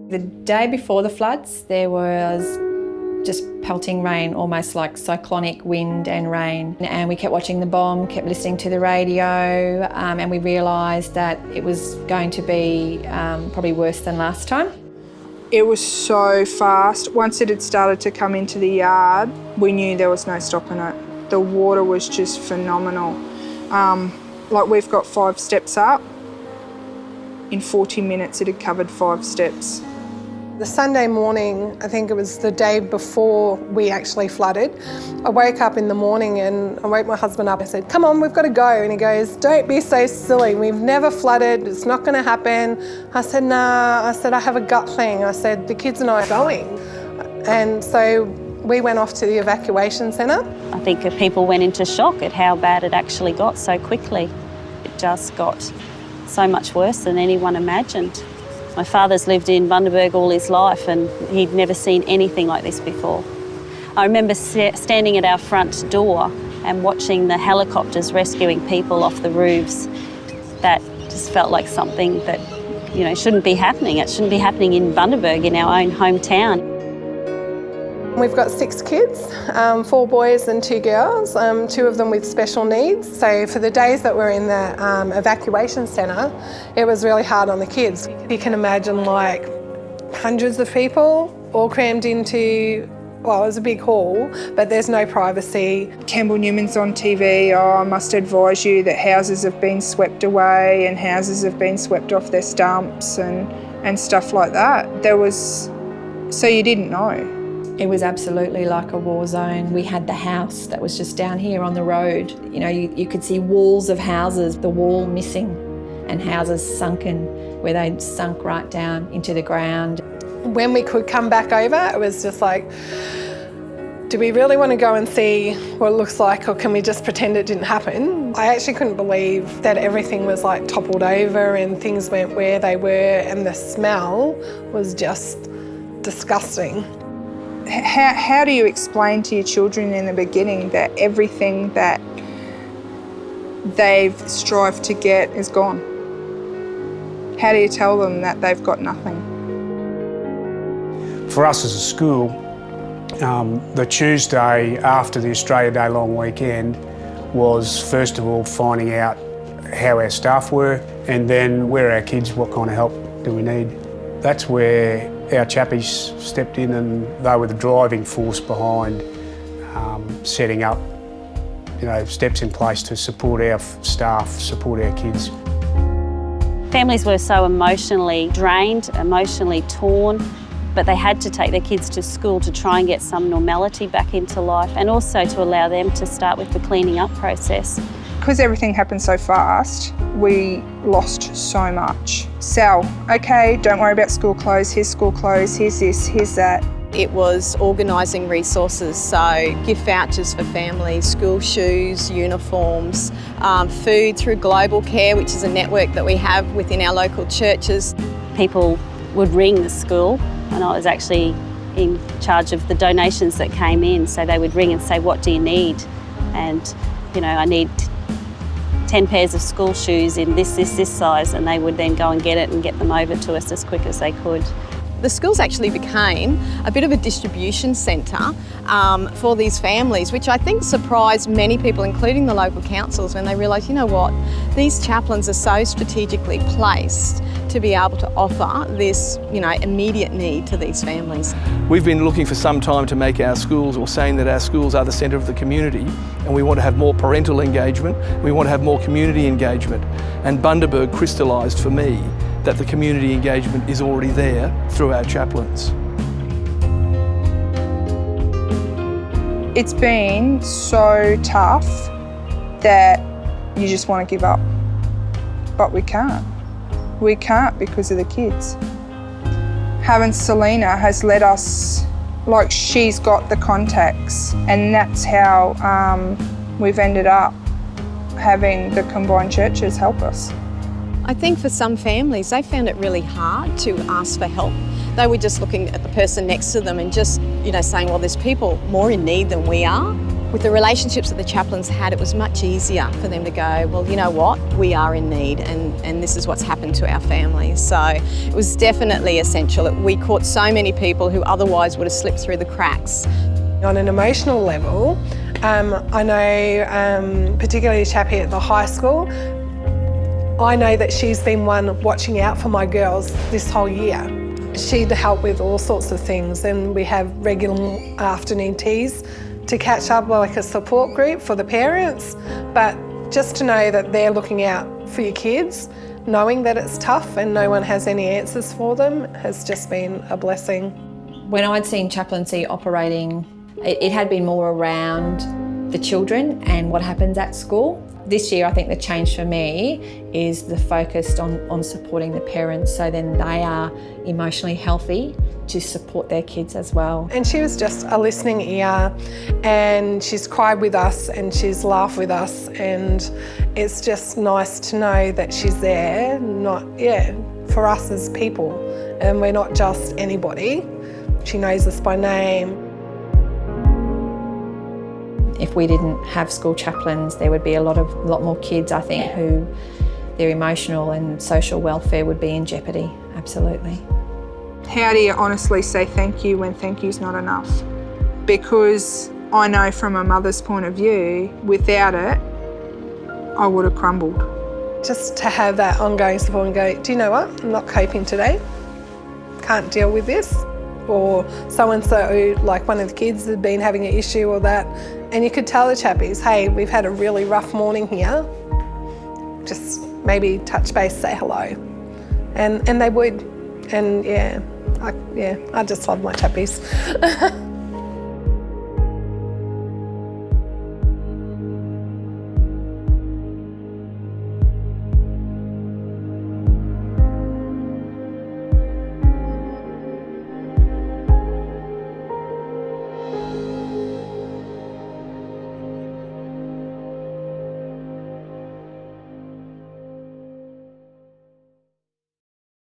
The day before the floods, there was just pelting rain, almost like cyclonic wind and rain. And we kept watching the bomb, kept listening to the radio, and we realised that it was going to be probably worse than last time. It was so fast. Once it had started to come into the yard, we knew there was no stopping it. The water was just phenomenal. Like we've got 5 steps up. In 40 minutes, it had covered 5 steps. The Sunday morning, I think it was the day before we actually flooded, I woke up in the morning and I woke my husband up. I said, come on, we've got to go. And he goes, don't be so silly. We've never flooded. It's not going to happen. I said, nah. I said, I have a gut thing. I said, the kids and I are going. And so we went off to the evacuation centre. I think people went into shock at how bad it actually got so quickly. It just got so much worse than anyone imagined. My father's lived in Bundaberg all his life and he'd never seen anything like this before. I remember standing at our front door and watching the helicopters rescuing people off the roofs. That just felt like something that, shouldn't be happening. It shouldn't be happening in Bundaberg, in our own hometown. We've got 6 kids, 4 boys and 2 girls, 2 of them with special needs. So for the days that we're in the evacuation centre, it was really hard on the kids. You can imagine like hundreds of people all crammed into, well, it was a big hall, but there's no privacy. Campbell Newman's on TV, I must advise you that houses have been swept away and houses have been swept off their stumps and stuff like that. So you didn't know. It was absolutely like a war zone. We had the house that was just down here on the road. You could see walls of houses, the wall missing, and houses sunken where they'd sunk right down into the ground. When we could come back over, it was just like, do we really want to go and see what it looks like, or can we just pretend it didn't happen? I actually couldn't believe that everything was like toppled over and things went where they were, and the smell was just disgusting. How do you explain to your children in the beginning that everything that they've strived to get is gone? How do you tell them that they've got nothing? For us as a school, the Tuesday after the Australia Day long weekend was first of all finding out how our staff were, and then where are our kids, what kind of help do we need. That's where our chappies stepped in, and they were the driving force behind setting up, steps in place to support our staff, support our kids. Families were so emotionally drained, emotionally torn, but they had to take their kids to school to try and get some normality back into life, and also to allow them to start with the cleaning up process. Because everything happened so fast, we lost so much. Sal, okay, don't worry about school clothes, here's this, here's that. It was organising resources, so gift vouchers for families, school shoes, uniforms, food through Global Care, which is a network that we have within our local churches. People would ring the school, and I was actually in charge of the donations that came in, so they would ring and say, what do you need? And, I need 10 pairs of school shoes in this size, and they would then go and get it and get them over to us as quick as they could. The schools actually became a bit of a distribution centre for these families, which I think surprised many people, including the local councils, when they realised, these chaplains are so strategically placed to be able to offer this, immediate need to these families. We've been looking for some time to make our schools, or saying that our schools are the centre of the community, and we want to have more parental engagement, we want to have more community engagement. And Bundaberg crystallised for me that the community engagement is already there through our chaplains. It's been so tough that you just want to give up, but we can't. We can't because of the kids. Having Selena has let us, she's got the contacts, and that's how we've ended up having the combined churches help us. I think for some families, they found it really hard to ask for help. They were just looking at the person next to them and just, saying, well, there's people more in need than we are. With the relationships that the chaplains had, it was much easier for them to go, well, you know what, we are in need and this is what's happened to our families. So it was definitely essential that we caught so many people who otherwise would have slipped through the cracks. On an emotional level, I know particularly Chappie at the high school, I know that she's been one watching out for my girls this whole year. She'd help with all sorts of things, and we have regular afternoon teas to catch up, like a support group for the parents. But just to know that they're looking out for your kids, knowing that it's tough and no one has any answers for them, has just been a blessing. When I'd seen chaplaincy operating, it had been more around the children and what happens at school. This year, I think the change for me is the focus on supporting the parents, so then they are emotionally healthy to support their kids as well. And she was just a listening ear, and she's cried with us and she's laughed with us, and it's just nice to know that she's there, for us as people, and we're not just anybody. She knows us by name. If we didn't have school chaplains, there would be a lot more kids, I think, who their emotional and social welfare would be in jeopardy, absolutely. How do you honestly say thank you when thank you's not enough? Because I know from a mother's point of view, without it, I would have crumbled. Just to have that ongoing support and go, do you know what, I'm not coping today, can't deal with this. Or so-and-so, like one of the kids had been having an issue or that, and you could tell the chappies, hey, we've had a really rough morning here, just maybe touch base, say hello. And they would, and I just love my chappies.